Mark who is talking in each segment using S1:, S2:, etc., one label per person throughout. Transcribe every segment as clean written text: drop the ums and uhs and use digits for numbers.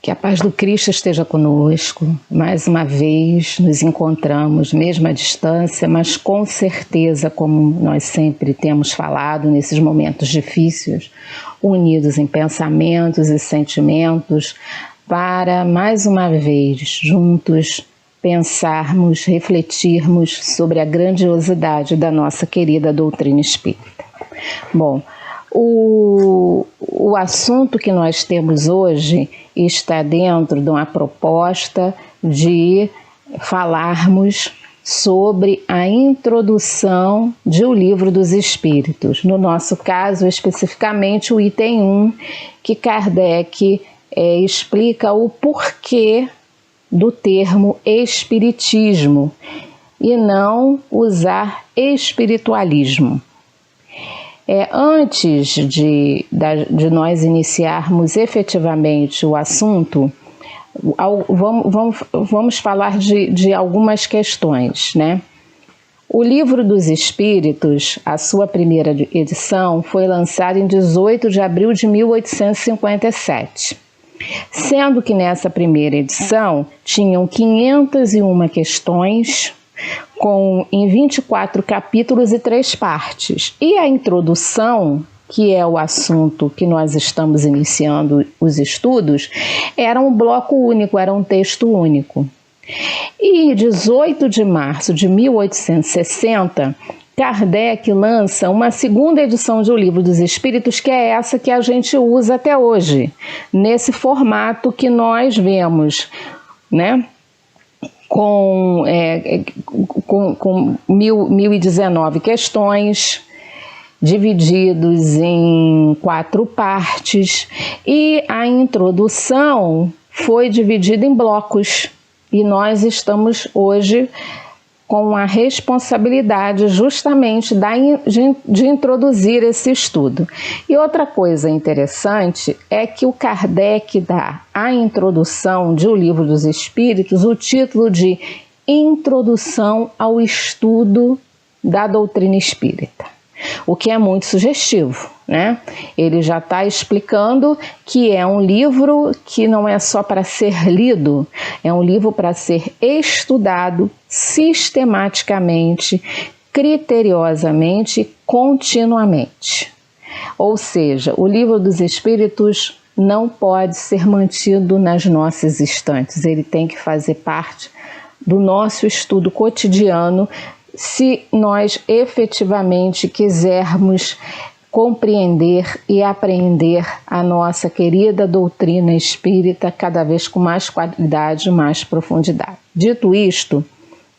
S1: Que a paz do Cristo esteja conosco. Mais uma vez nos encontramos, mesmo à distância, mas com certeza, como nós sempre temos falado nesses momentos difíceis, unidos em pensamentos e sentimentos, para mais uma vez juntos pensarmos, refletirmos sobre a grandiosidade da nossa querida doutrina espírita. Bom, o assunto que nós temos hoje está dentro de uma proposta de falarmos sobre a introdução de O Livro dos Espíritos. No nosso caso, especificamente, o item 1, que Kardec explica o porquê do termo espiritismo e não usar espiritualismo. Antes de nós iniciarmos efetivamente o assunto, vamos falar de algumas questões, né? O Livro dos Espíritos, a sua primeira edição, foi lançada em 18 de abril de 1857. Sendo que nessa primeira edição tinham 501 questões, em 24 capítulos e 3 partes. E a introdução, que é o assunto que nós estamos iniciando os estudos, era um bloco único, era um texto único. E em 18 de março de 1860, Kardec lança uma segunda edição de O Livro dos Espíritos, que é essa que a gente usa até hoje, nesse formato que nós vemos, né? Com 1019 questões, divididos em 4 partes, e a introdução foi dividida em blocos, e nós estamos hoje com a responsabilidade justamente de introduzir esse estudo. E outra coisa interessante é que o Kardec dá à introdução de O Livro dos Espíritos o título de Introdução ao Estudo da Doutrina Espírita, o que é muito sugestivo, né? Ele já está explicando que é um livro que não é só para ser lido, é um livro para ser estudado sistematicamente, criteriosamente e continuamente. Ou seja, o Livro dos Espíritos não pode ser mantido nas nossas estantes, ele tem que fazer parte do nosso estudo cotidiano, se nós efetivamente quisermos compreender e aprender a nossa querida doutrina espírita cada vez com mais qualidade e mais profundidade. Dito isto,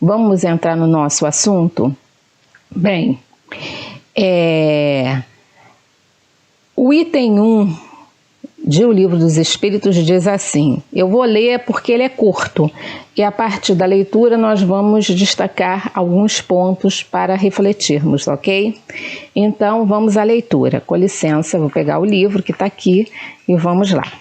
S1: vamos entrar no nosso assunto? Bem, o item 1 de O Livro dos Espíritos diz assim, eu vou ler porque ele é curto, e a partir da leitura nós vamos destacar alguns pontos para refletirmos, ok? Então vamos à leitura. Com licença, vou pegar o livro que está aqui e vamos lá.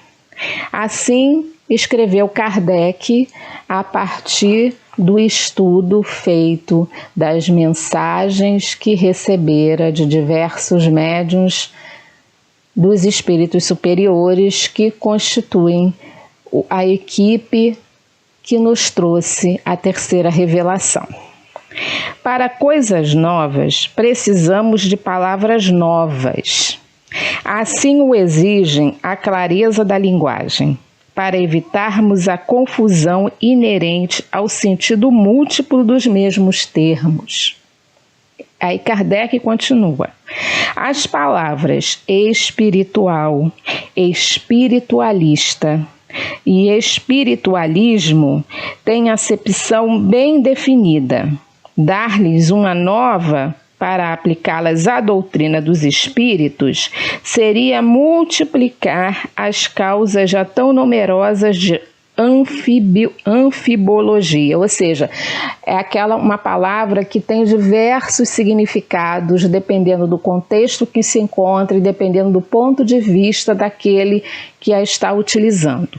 S1: Assim escreveu Kardec a partir do estudo feito das mensagens que recebera de diversos médiuns dos espíritos superiores que constituem a equipe que nos trouxe a terceira revelação. Para coisas novas, precisamos de palavras novas. Assim o exigem a clareza da linguagem, para evitarmos a confusão inerente ao sentido múltiplo dos mesmos termos. Aí Kardec continua. As palavras espiritual, espiritualista e espiritualismo têm acepção bem definida. Dar-lhes uma nova para aplicá-las à doutrina dos espíritos seria multiplicar as causas já tão numerosas de anfibologia, ou seja, é uma palavra que tem diversos significados dependendo do contexto que se encontra e dependendo do ponto de vista daquele que a está utilizando.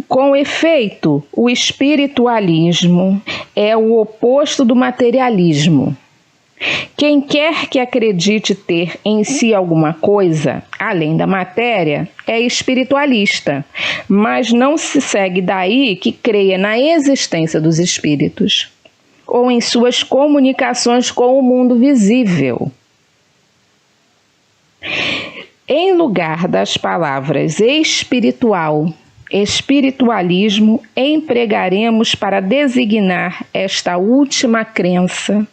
S1: Com efeito, o espiritualismo é o oposto do materialismo. Quem quer que acredite ter em si alguma coisa, além da matéria, é espiritualista, mas não se segue daí que creia na existência dos espíritos ou em suas comunicações com o mundo visível. Em lugar das palavras espiritual, espiritualismo, empregaremos para designar esta última crença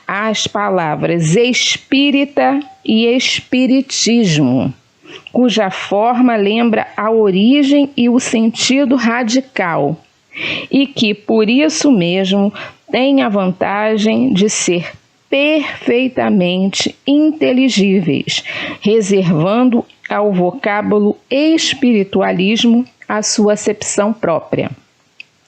S1: as palavras espírita e espiritismo, cuja forma lembra a origem e o sentido radical, e que, por isso mesmo, tem a vantagem de ser perfeitamente inteligíveis, reservando ao vocábulo espiritualismo a sua acepção própria.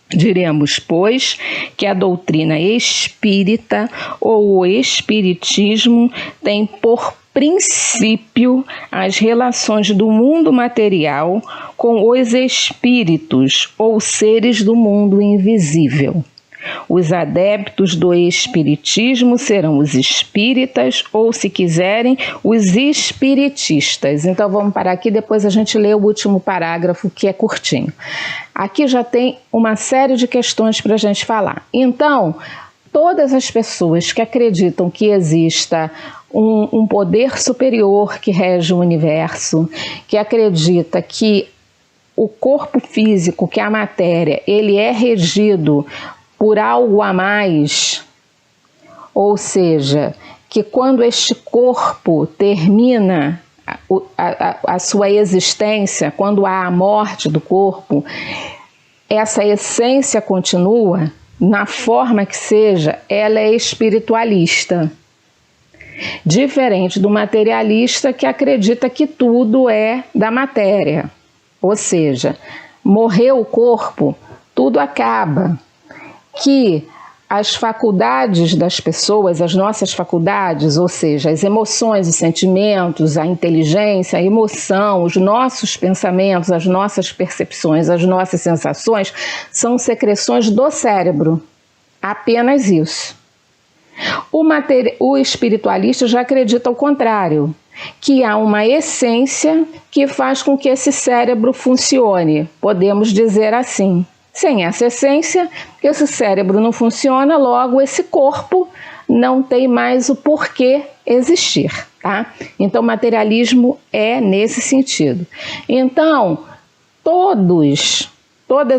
S1: Diremos, pois, que a doutrina espírita ou o espiritismo tem por princípio as relações do mundo material com os espíritos ou seres do mundo invisível. Os adeptos do espiritismo serão os espíritas ou, se quiserem, os espiritistas. Então vamos parar aqui, depois a gente lê o último parágrafo, que é curtinho. Aqui já tem uma série de questões para a gente falar. Então, todas as pessoas que acreditam que exista um poder superior que rege o universo, que acredita que o corpo físico, que é a matéria, ele é regido por algo a mais, ou seja, que quando este corpo termina a sua existência, quando há a morte do corpo, essa essência continua, na forma que seja, ela é espiritualista. Diferente do materialista que acredita que tudo é da matéria. Ou seja, morreu o corpo, tudo acaba. Que as faculdades das pessoas, as nossas faculdades, ou seja, as emoções, os sentimentos, a inteligência, a emoção, os nossos pensamentos, as nossas percepções, as nossas sensações, são secreções do cérebro. Apenas isso. O espiritualista já acredita ao contrário, que há uma essência que faz com que esse cérebro funcione, podemos dizer assim. Sem essa essência, esse cérebro não funciona, logo esse corpo não tem mais o porquê existir, tá? Então, materialismo é nesse sentido. Então, todas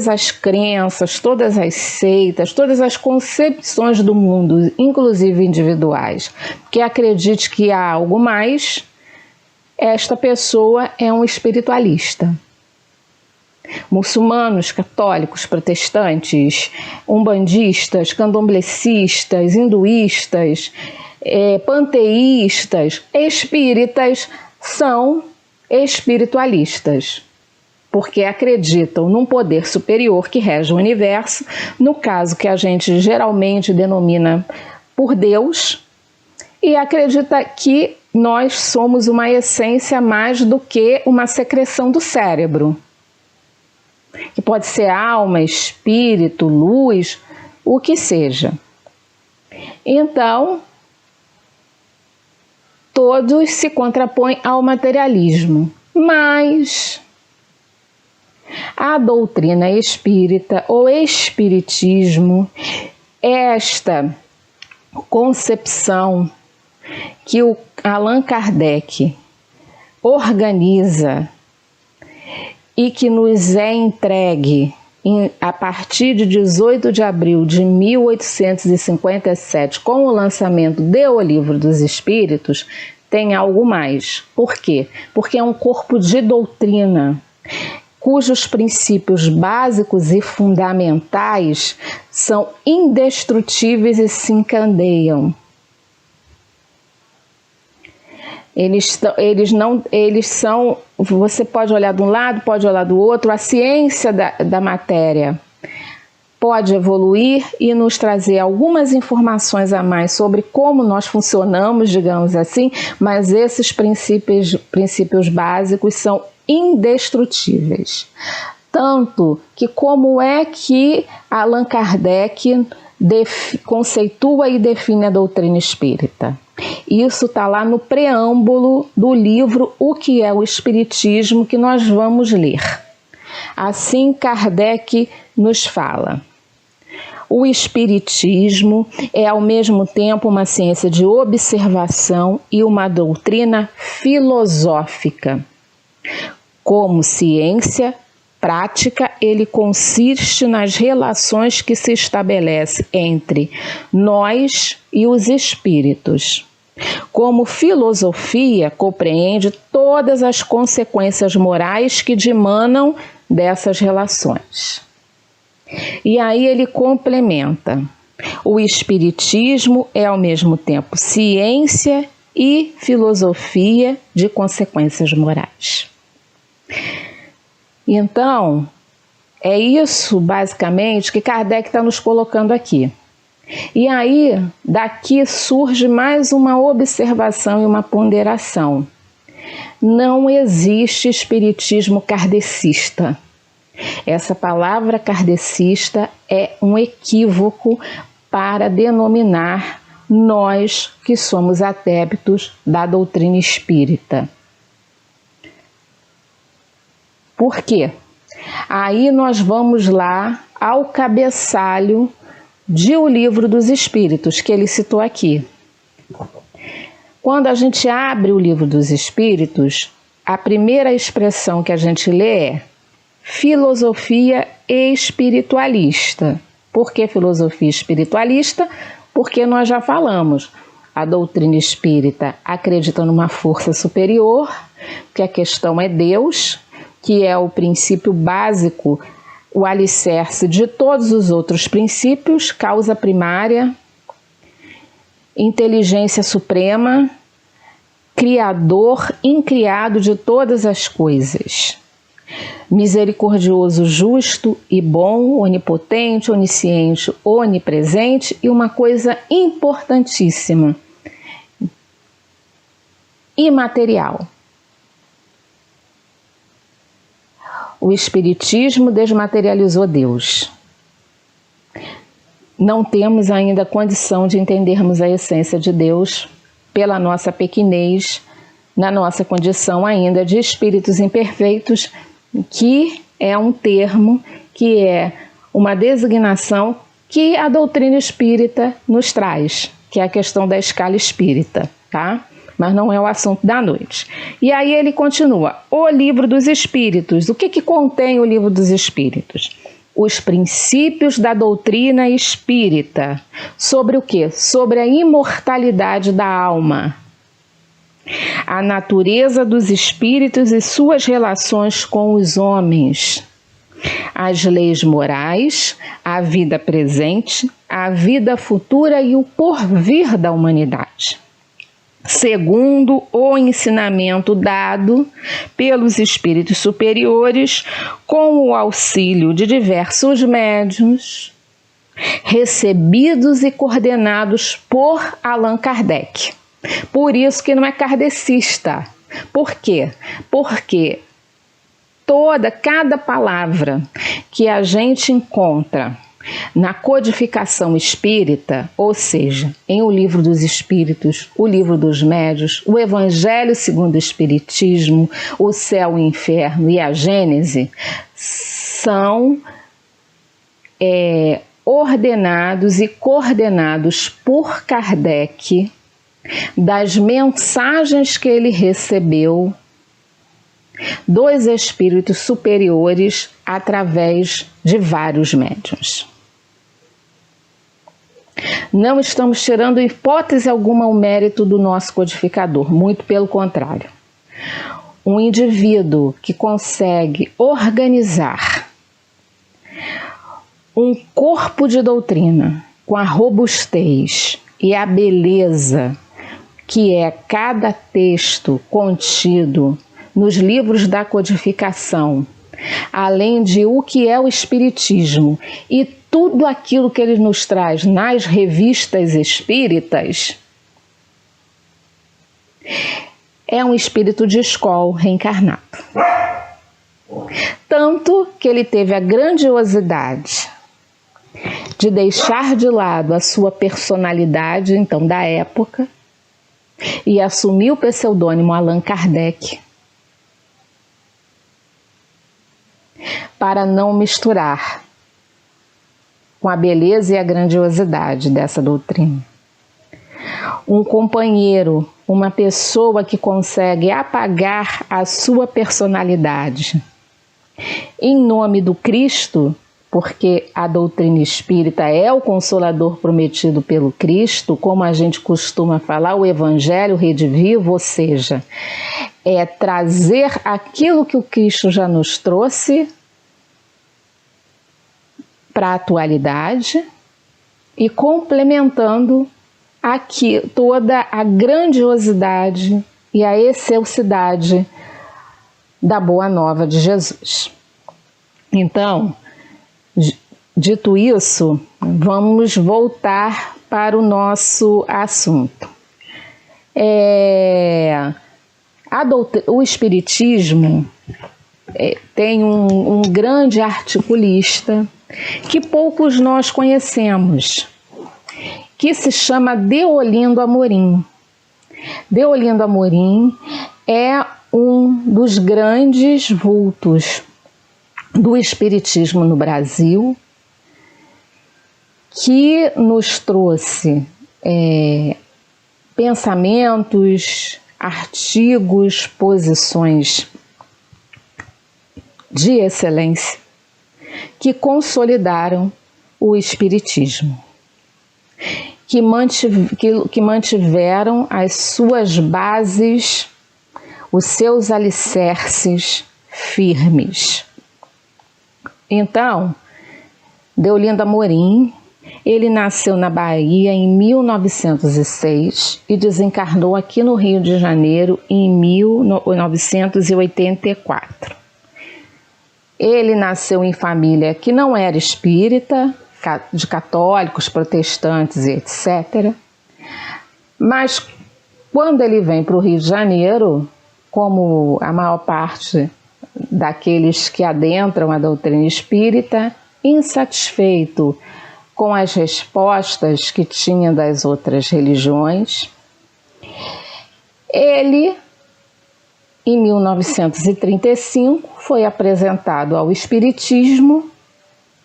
S1: as crenças, todas as seitas, todas as concepções do mundo, inclusive individuais, que acredite que há algo mais, esta pessoa é um espiritualista. Muçulmanos, católicos, protestantes, umbandistas, candomblecistas, hinduístas, panteístas, espíritas são espiritualistas, porque acreditam num poder superior que rege o universo, no caso que a gente geralmente denomina por Deus, e acredita que nós somos uma essência mais do que uma secreção do cérebro, que pode ser alma, espírito, luz, o que seja. Então, todos se contrapõem ao materialismo, mas a doutrina espírita ou espiritismo, esta concepção que o Allan Kardec organiza e que nos é entregue a partir de 18 de abril de 1857, com o lançamento de O Livro dos Espíritos, tem algo mais. Por quê? Porque é um corpo de doutrina, cujos princípios básicos e fundamentais são indestrutíveis e se encandeiam. Eles são, você pode olhar de um lado, pode olhar do outro, a ciência da matéria pode evoluir e nos trazer algumas informações a mais sobre como nós funcionamos, digamos assim, mas esses princípios básicos são indestrutíveis. Tanto que como é que Allan Kardec conceitua e define a doutrina espírita. Isso está lá no preâmbulo do livro O que é o Espiritismo, que nós vamos ler. Assim, Kardec nos fala: o Espiritismo é ao mesmo tempo uma ciência de observação e uma doutrina filosófica. Como ciência prática, ele consiste nas relações que se estabelecem entre nós e os espíritos. Como filosofia, compreende todas as consequências morais que dimanam dessas relações. E aí ele complementa: o Espiritismo é ao mesmo tempo ciência e filosofia de consequências morais. Então, é isso basicamente que Kardec está nos colocando aqui. E aí, daqui surge mais uma observação e uma ponderação. Não existe espiritismo kardecista. Essa palavra kardecista é um equívoco para denominar nós que somos adeptos da doutrina espírita. Por quê? Aí nós vamos lá ao cabeçalho de O Livro dos Espíritos, que ele citou aqui. Quando a gente abre o Livro dos Espíritos, a primeira expressão que a gente lê é filosofia espiritualista. Por que filosofia espiritualista? Porque nós já falamos, a doutrina espírita acredita numa força superior, que a questão é Deus, que é o princípio básico, o alicerce de todos os outros princípios, causa primária, inteligência suprema, criador, incriado de todas as coisas, misericordioso, justo e bom, onipotente, onisciente, onipresente, e uma coisa importantíssima, imaterial. O Espiritismo desmaterializou Deus. Não temos ainda condição de entendermos a essência de Deus pela nossa pequenez, na nossa condição ainda de espíritos imperfeitos, que é um termo, que é uma designação que a doutrina espírita nos traz, que é a questão da escala espírita, tá? Mas não é o assunto da noite. E aí ele continua, o Livro dos Espíritos. O que contém o Livro dos Espíritos? Os princípios da doutrina espírita. Sobre o quê? Sobre a imortalidade da alma, a natureza dos espíritos e suas relações com os homens, as leis morais, a vida presente, a vida futura e o porvir da humanidade, segundo o ensinamento dado pelos espíritos superiores, com o auxílio de diversos médiuns, recebidos e coordenados por Allan Kardec. Por isso que não é kardecista. Por quê? Porque cada palavra que a gente encontra na codificação espírita, ou seja, em O Livro dos Espíritos, O Livro dos Médiuns, o Evangelho segundo o Espiritismo, o Céu, o Inferno e a Gênese, são ordenados e coordenados por Kardec das mensagens que ele recebeu dos espíritos superiores através de vários médiuns. Não estamos tirando hipótese alguma o mérito do nosso codificador, muito pelo contrário. Um indivíduo que consegue organizar um corpo de doutrina com a robustez e a beleza que é cada texto contido nos livros da codificação, além de o que é o Espiritismo e tudo aquilo que ele nos traz nas revistas espíritas, é um espírito de escola reencarnado. Tanto que ele teve a grandiosidade de deixar de lado a sua personalidade, então, da época, e assumir o pseudônimo Allan Kardec, para não misturar com a beleza e a grandiosidade dessa doutrina. Um companheiro, uma pessoa que consegue apagar a sua personalidade em nome do Cristo, porque a doutrina espírita é o consolador prometido pelo Cristo, como a gente costuma falar, o Evangelho redivivo, ou seja, é trazer aquilo que o Cristo já nos trouxe para a atualidade e complementando aqui toda a grandiosidade e a excelsidade da Boa Nova de Jesus. Então, dito isso, vamos voltar para o nosso assunto. O Espiritismo tem um grande articulista que poucos nós conhecemos, que se chama Deolindo Amorim. Deolindo Amorim é um dos grandes vultos do Espiritismo no Brasil, que nos trouxe pensamentos, artigos, posições de excelência que consolidaram o Espiritismo, que mantiveram as suas bases, os seus alicerces firmes. Então, Deolindo Amorim, ele nasceu na Bahia em 1906 e desencarnou aqui no Rio de Janeiro em 1984. Ele nasceu em família que não era espírita, de católicos, protestantes e etc. Mas quando ele vem para o Rio de Janeiro, como a maior parte daqueles que adentram a doutrina espírita, insatisfeito com as respostas que tinha das outras religiões, ele, em 1935, foi apresentado ao Espiritismo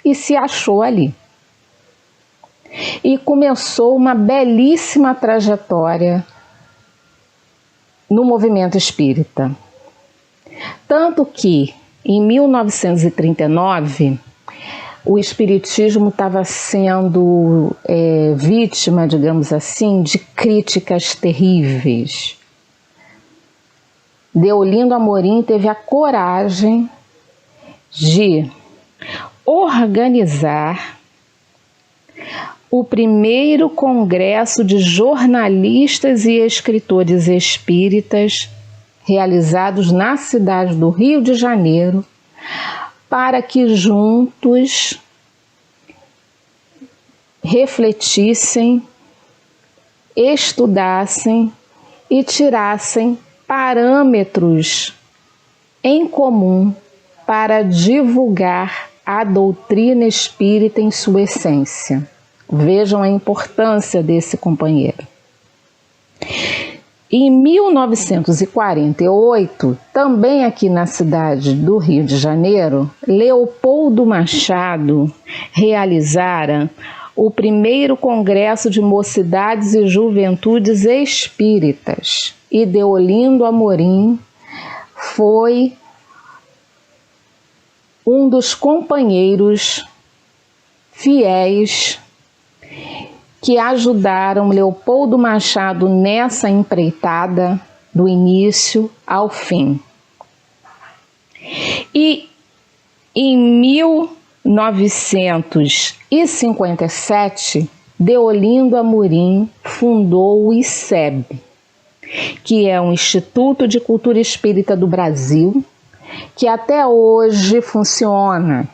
S1: e se achou ali. E começou uma belíssima trajetória no movimento espírita. Tanto que, em 1939, o Espiritismo estava sendo vítima, digamos assim, de críticas terríveis. Deolindo Amorim teve a coragem de organizar o primeiro congresso de jornalistas e escritores espíritas realizados na cidade do Rio de Janeiro, para que juntos refletissem, estudassem e tirassem parâmetros em comum para divulgar a doutrina espírita em sua essência. Vejam a importância desse companheiro. Em 1948, também aqui na cidade do Rio de Janeiro, Leopoldo Machado realizara o primeiro Congresso de Mocidades e Juventudes Espíritas. E Deolindo Amorim foi um dos companheiros fiéis que ajudaram Leopoldo Machado nessa empreitada do início ao fim. E em 1957, Deolindo Amorim fundou o ICEB, que é um Instituto de Cultura Espírita do Brasil, que até hoje funciona.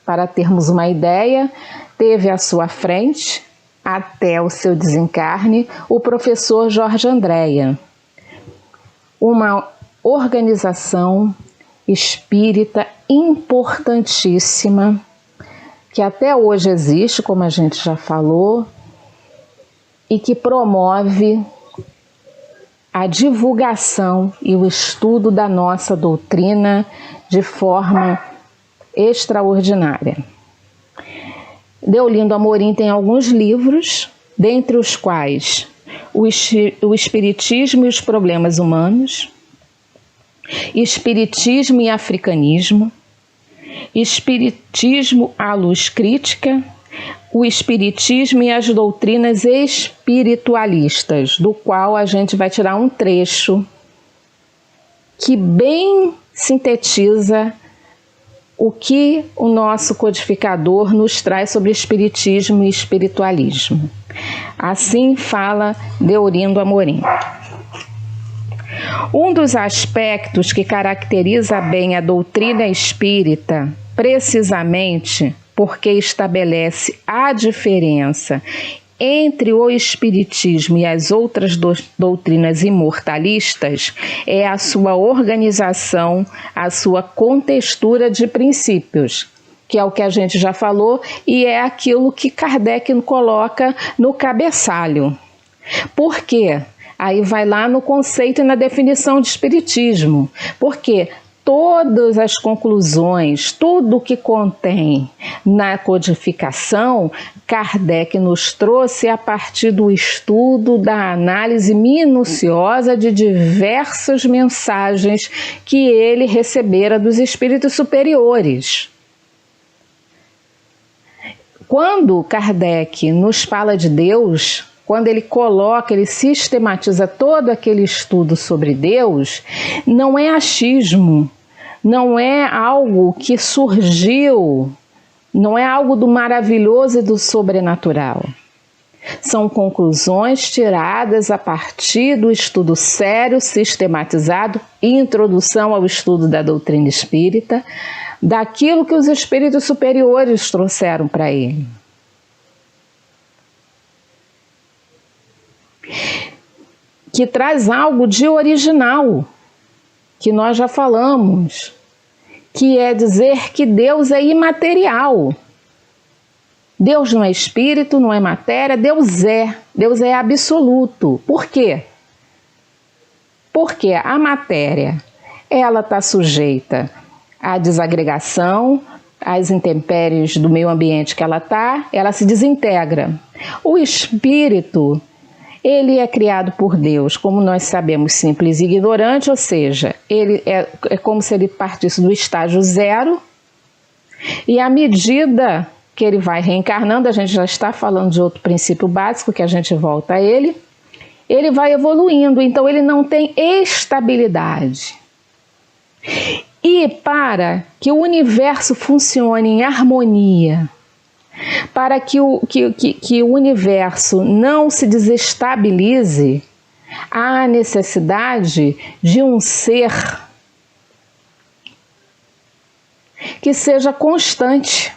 S1: Para termos uma ideia, teve à sua frente, até o seu desencarne, o professor Jorge Andréa, uma organização espírita importantíssima que até hoje existe, como a gente já falou, e que promove a divulgação e o estudo da nossa doutrina de forma extraordinária. Deolindo Amorim tem alguns livros, dentre os quais o Espiritismo e os Problemas Humanos, Espiritismo e Africanismo, Espiritismo à Luz Crítica, o Espiritismo e as Doutrinas Espiritualistas, do qual a gente vai tirar um trecho que bem sintetiza o que o nosso codificador nos traz sobre Espiritismo e Espiritualismo. Assim fala Deolindo Amorim. Um dos aspectos que caracteriza bem a doutrina espírita, precisamente porque estabelece a diferença entre o espiritismo e as outras doutrinas imortalistas, é a sua organização, a sua contextura de princípios, que é o que a gente já falou e é aquilo que Kardec coloca no cabeçalho. Por quê? Aí vai lá no conceito e na definição de espiritismo. Porque todas as conclusões, tudo que contém na codificação, Kardec nos trouxe a partir do estudo, da análise minuciosa de diversas mensagens que ele recebera dos espíritos superiores. Quando Kardec nos fala de Deus, quando ele coloca, ele sistematiza todo aquele estudo sobre Deus, não é achismo, não é algo que surgiu, não é algo do maravilhoso e do sobrenatural. São conclusões tiradas a partir do estudo sério, sistematizado, introdução ao estudo da doutrina espírita, daquilo que os espíritos superiores trouxeram para ele. Que traz algo de original, que nós já falamos, que é dizer que Deus é imaterial. Deus não é espírito, não é matéria, Deus é absoluto. Por quê? Porque a matéria, ela está sujeita à desagregação, às intempéries do meio ambiente que ela se desintegra. O espírito, ele é criado por Deus, como nós sabemos, simples e ignorante, ou seja, ele é como se ele partisse do estágio zero, e à medida que ele vai reencarnando, a gente já está falando de outro princípio básico, que a gente volta a ele vai evoluindo, então ele não tem estabilidade. E para que o universo funcione em harmonia, para que o universo não se desestabilize, há a necessidade de um ser que seja constante,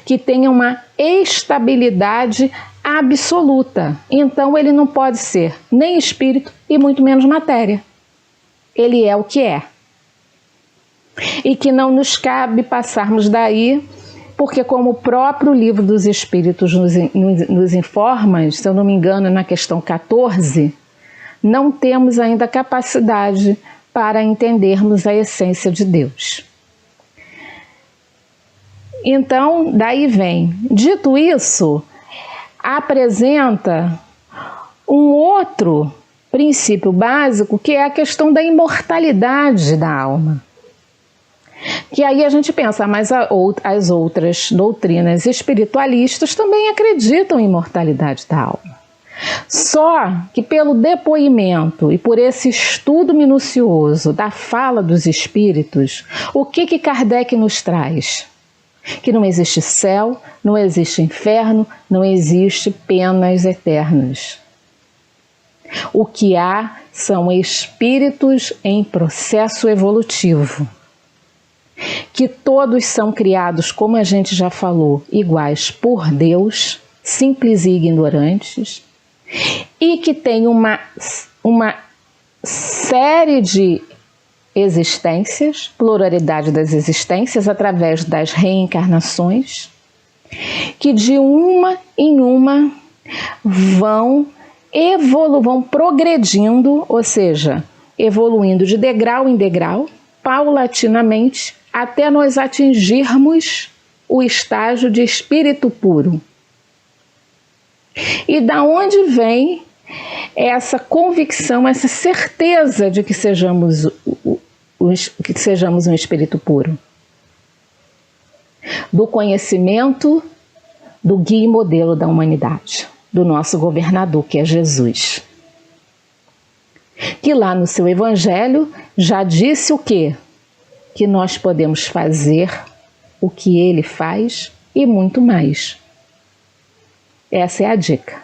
S1: que tenha uma estabilidade absoluta. Então ele não pode ser nem espírito e muito menos matéria. Ele é o que é. E que não nos cabe passarmos daí, porque como o próprio Livro dos Espíritos nos informa, se eu não me engano, na questão 14, não temos ainda capacidade para entendermos a essência de Deus. Então, daí vem. Dito isso, apresenta um outro princípio básico, que é a questão da imortalidade da alma. Que aí a gente pensa, mas as outras doutrinas espiritualistas também acreditam em imortalidade da alma. Só que pelo depoimento e por esse estudo minucioso da fala dos espíritos, o que Kardec nos traz? Que não existe céu, não existe inferno, não existe penas eternas. O que há são espíritos em processo evolutivo, que todos são criados, como a gente já falou, iguais por Deus, simples e ignorantes, e que tem uma série de existências, pluralidade das existências através das reencarnações, que de uma em uma vão progredindo, ou seja, evoluindo de degrau em degrau, paulatinamente, até nós atingirmos o estágio de espírito puro. E da onde vem essa convicção, essa certeza de que sejamos um espírito puro? Do conhecimento do guia e modelo da humanidade, do nosso governador, que é Jesus. Que lá no seu evangelho já disse o quê? Que nós podemos fazer o que ele faz e muito mais. Essa é a dica.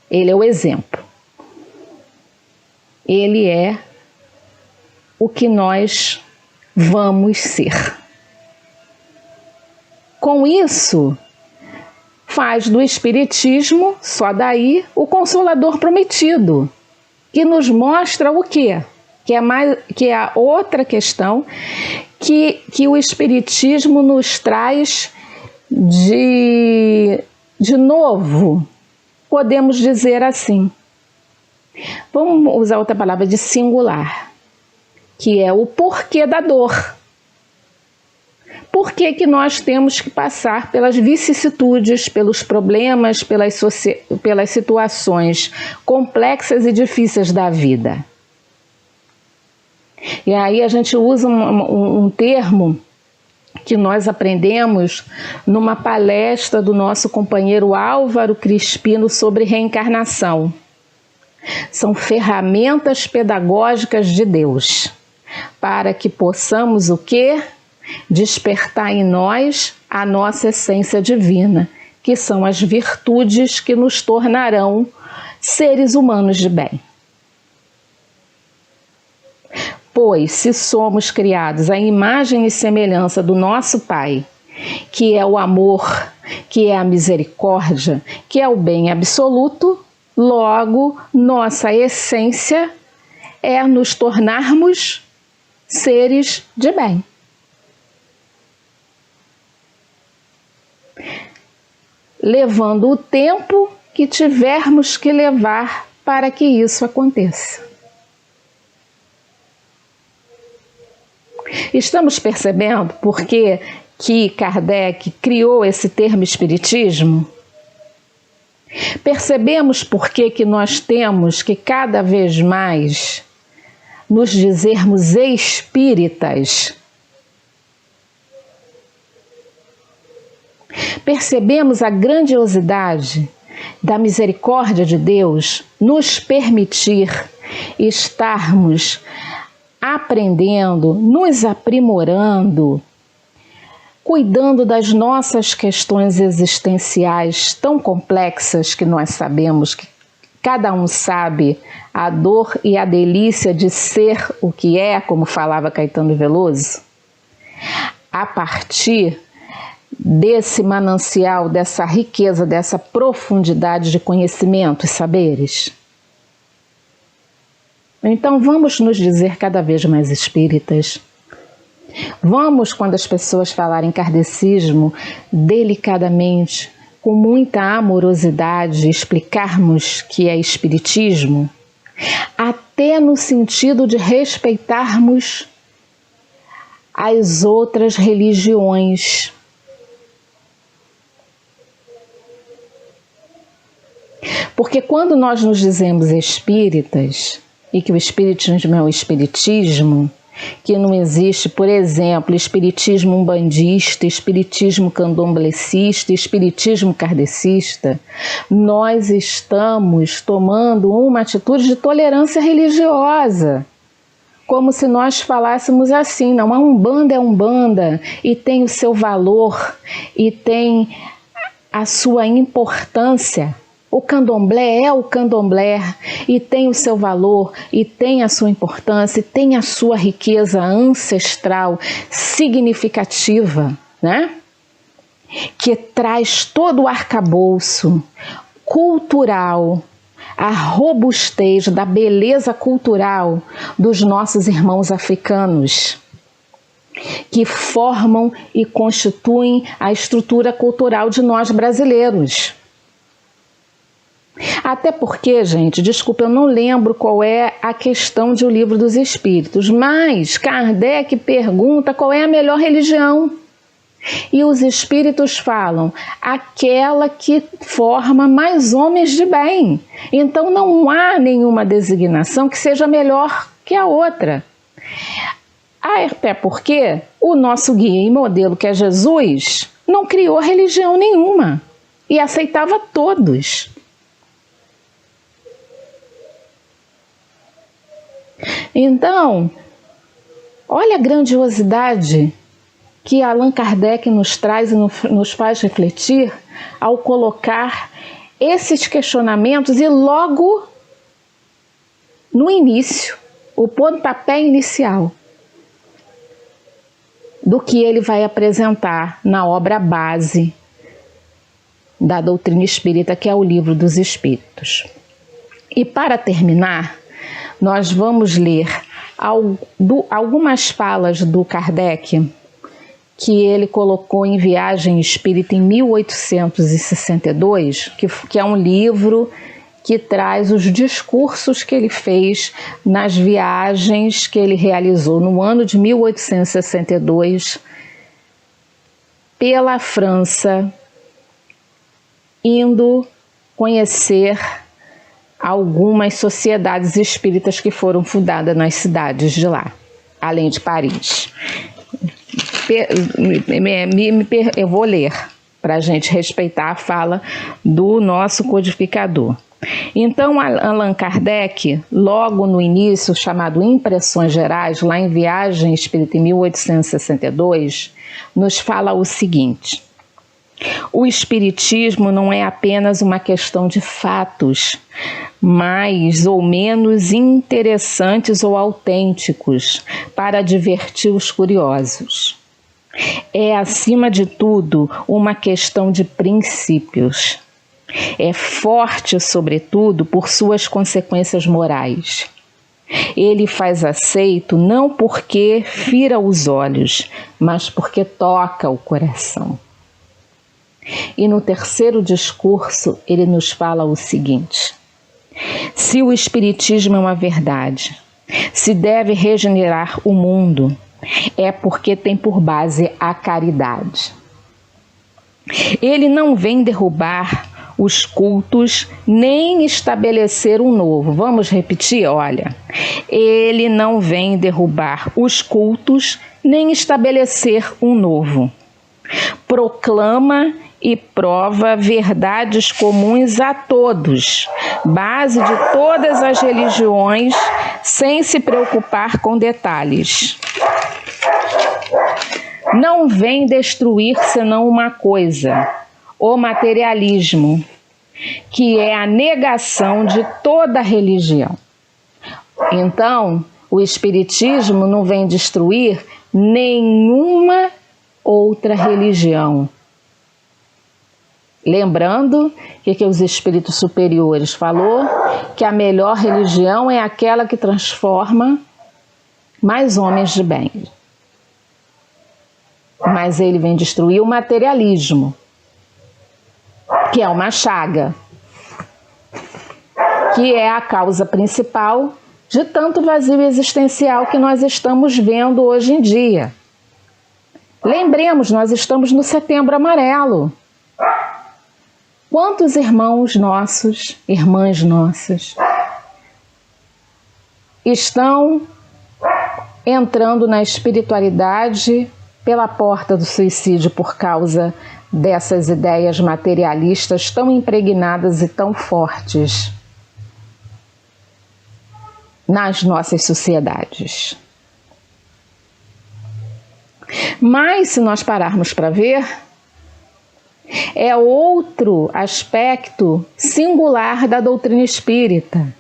S1: Ele é o exemplo. Ele é o que nós vamos ser. Com isso, faz do Espiritismo, só daí, o Consolador prometido, que nos mostra o quê? Que é a outra questão que o Espiritismo nos traz de novo, podemos dizer assim. Vamos usar outra palavra, de singular, que é o porquê da dor. Por que nós temos que passar pelas vicissitudes, pelos problemas, pelas situações complexas e difíceis da vida? E aí a gente usa um termo que nós aprendemos numa palestra do nosso companheiro Álvaro Crispino sobre reencarnação. São ferramentas pedagógicas de Deus, para que possamos o quê? Despertar em nós a nossa essência divina, que são as virtudes que nos tornarão seres humanos de bem. Pois, se somos criados à imagem e semelhança do nosso Pai, que é o amor, que é a misericórdia, que é o bem absoluto, logo, nossa essência é nos tornarmos seres de bem. Levando o tempo que tivermos que levar para que isso aconteça. Estamos percebendo por que Kardec criou esse termo espiritismo? Percebemos por que nós temos que cada vez mais nos dizermos espíritas? Percebemos a grandiosidade da misericórdia de Deus nos permitir estarmos aprendendo, nos aprimorando, cuidando das nossas questões existenciais tão complexas que nós sabemos, que cada um sabe a dor e a delícia de ser o que é, como falava Caetano Veloso, a partir desse manancial, dessa riqueza, dessa profundidade de conhecimento e saberes. Então vamos nos dizer cada vez mais espíritas. Vamos, quando as pessoas falarem kardecismo, delicadamente, com muita amorosidade, explicarmos que é espiritismo, até no sentido de respeitarmos as outras religiões. Porque quando nós nos dizemos espíritas, e que o espiritismo é o espiritismo, que não existe, por exemplo, espiritismo umbandista, espiritismo candomblecista, espiritismo kardecista, nós estamos tomando uma atitude de tolerância religiosa, como se nós falássemos assim, não, a Umbanda é Umbanda e tem o seu valor e tem a sua importância. O candomblé é o candomblé e tem o seu valor, e tem a sua importância, e tem a sua riqueza ancestral significativa, né? Que traz todo o arcabouço cultural, a robustez da beleza cultural dos nossos irmãos africanos, que formam e constituem a estrutura cultural de nós brasileiros. Até porque, gente, desculpa, eu não lembro qual é a questão de O Livro dos Espíritos, mas Kardec pergunta qual é a melhor religião. E os espíritos falam, aquela que forma mais homens de bem. Então não há nenhuma designação que seja melhor que a outra. Até porque o nosso guia e modelo, que é Jesus, não criou religião nenhuma e aceitava todos. Então, olha a grandiosidade que Allan Kardec nos traz e nos faz refletir ao colocar esses questionamentos e logo no início, o pontapé inicial do que ele vai apresentar na obra base da doutrina espírita, que é o Livro dos Espíritos. E para terminar, nós vamos ler algumas falas do Kardec que ele colocou em Viagem Espírita em 1862, que é um livro que traz os discursos que ele fez nas viagens que ele realizou no ano de 1862 pela França, indo conhecer algumas sociedades espíritas que foram fundadas nas cidades de lá, além de Paris. Eu vou ler para a gente respeitar a fala do nosso codificador. Então, Allan Kardec, logo no início, chamado Impressões Gerais, lá em Viagem Espírita em 1862, nos fala o seguinte: o espiritismo não é apenas uma questão de fatos, mais ou menos interessantes ou autênticos para divertir os curiosos. É, acima de tudo, uma questão de princípios. É forte, sobretudo, por suas consequências morais. Ele faz aceito não porque fira os olhos, mas porque toca o coração. E no terceiro discurso, ele nos fala o seguinte: se o espiritismo é uma verdade, se deve regenerar o mundo, é porque tem por base a caridade. Ele não vem derrubar os cultos, nem estabelecer um novo. Vamos repetir? Olha, ele não vem derrubar os cultos, nem estabelecer um novo. Proclama e prova verdades comuns a todos, base de todas as religiões, sem se preocupar com detalhes. Não vem destruir senão uma coisa: o materialismo, que é a negação de toda religião. Então, o espiritismo não vem destruir nenhuma outra religião. Lembrando que os espíritos superiores falou que a melhor religião é aquela que transforma mais homens de bem. Mas ele vem destruir o materialismo, que é uma chaga, que é a causa principal de tanto vazio existencial que nós estamos vendo hoje em dia. Lembremos, nós estamos no Setembro Amarelo. Quantos irmãos nossos, irmãs nossas, estão entrando na espiritualidade pela porta do suicídio por causa dessas ideias materialistas tão impregnadas e tão fortes nas nossas sociedades? Mas, se nós pararmos para ver, é outro aspecto singular da doutrina espírita,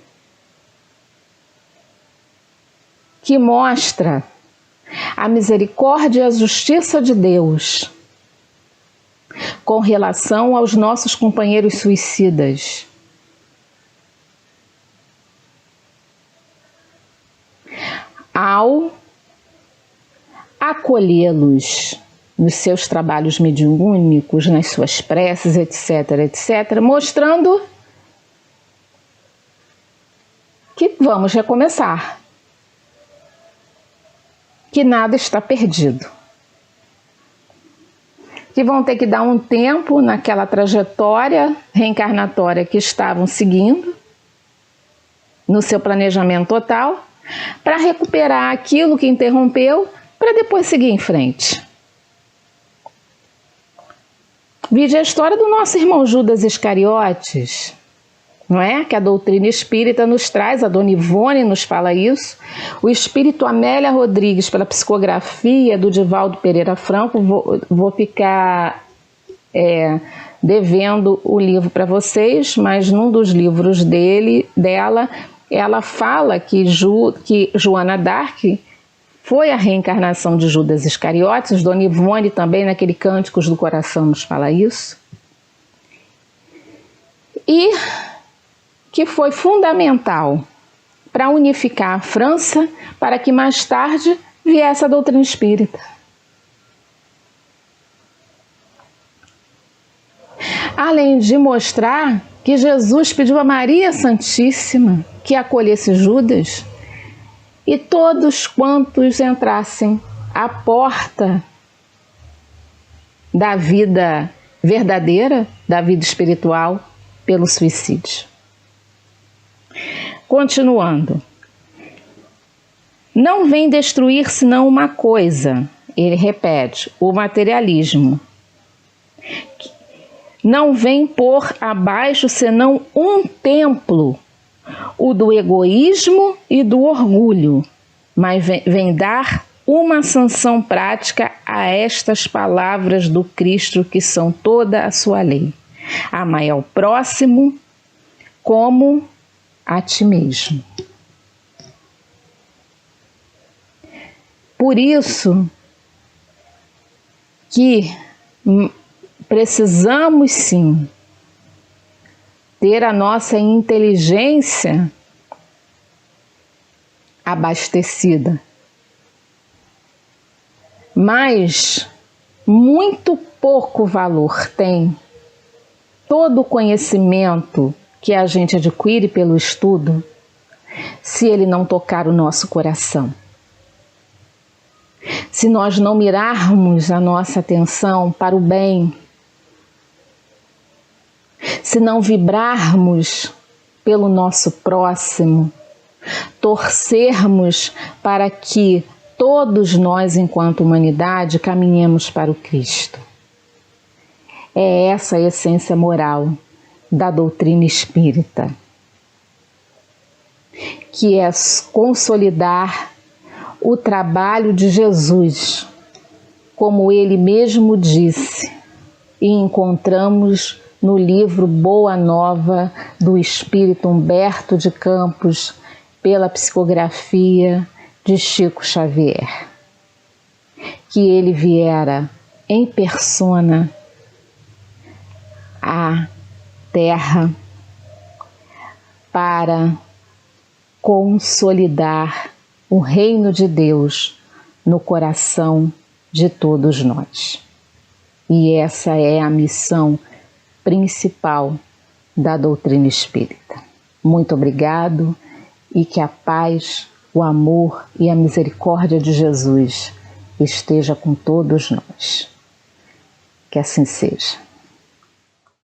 S1: que mostra a misericórdia e a justiça de Deus com relação aos nossos companheiros suicidas. ao acolhê-los nos seus trabalhos mediúnicos, nas suas preces, etc., etc., mostrando que vamos recomeçar, que nada está perdido, que vão ter que dar um tempo naquela trajetória reencarnatória que estavam seguindo, no seu planejamento total, para recuperar aquilo que interrompeu, para depois seguir em frente. Vide a história do nosso irmão Judas Iscariotes, não é? Que a doutrina espírita nos traz, a Dona Ivone nos fala isso, o espírito Amélia Rodrigues, pela psicografia do Divaldo Pereira Franco, vou ficar devendo o livro para vocês, mas num dos livros dela, ela fala que Joana d'Arc foi a reencarnação de Judas Iscariotes. Dona Ivone também, naquele Cânticos do Coração, nos fala isso. E que foi fundamental para unificar a França, para que mais tarde viesse a doutrina espírita. Além de mostrar que Jesus pediu a Maria Santíssima que acolhesse Judas, e todos quantos entrassem à porta da vida verdadeira, da vida espiritual, pelo suicídio. Continuando. Não vem destruir senão uma coisa, ele repete, o materialismo. Não vem pôr abaixo senão um templo, o do egoísmo e do orgulho, mas vem dar uma sanção prática a estas palavras do Cristo, que são toda a sua lei. Amai ao próximo como a ti mesmo. Por isso que precisamos sim ter a nossa inteligência abastecida, mas muito pouco valor tem todo o conhecimento que a gente adquire pelo estudo, se ele não tocar o nosso coração. Se nós não mirarmos a nossa atenção para o bem, se não vibrarmos pelo nosso próximo, torcermos para que todos nós, enquanto humanidade, caminhemos para o Cristo. É essa a essência moral da doutrina espírita, que é consolidar o trabalho de Jesus, como ele mesmo disse, e encontramos no livro Boa Nova do Espírito Humberto de Campos, pela psicografia de Chico Xavier, que ele viera em persona à Terra para consolidar o reino de Deus no coração de todos nós. E essa é a missão principal da doutrina espírita. Muito obrigado e que a paz, o amor e a misericórdia de Jesus esteja com todos nós. Que assim seja.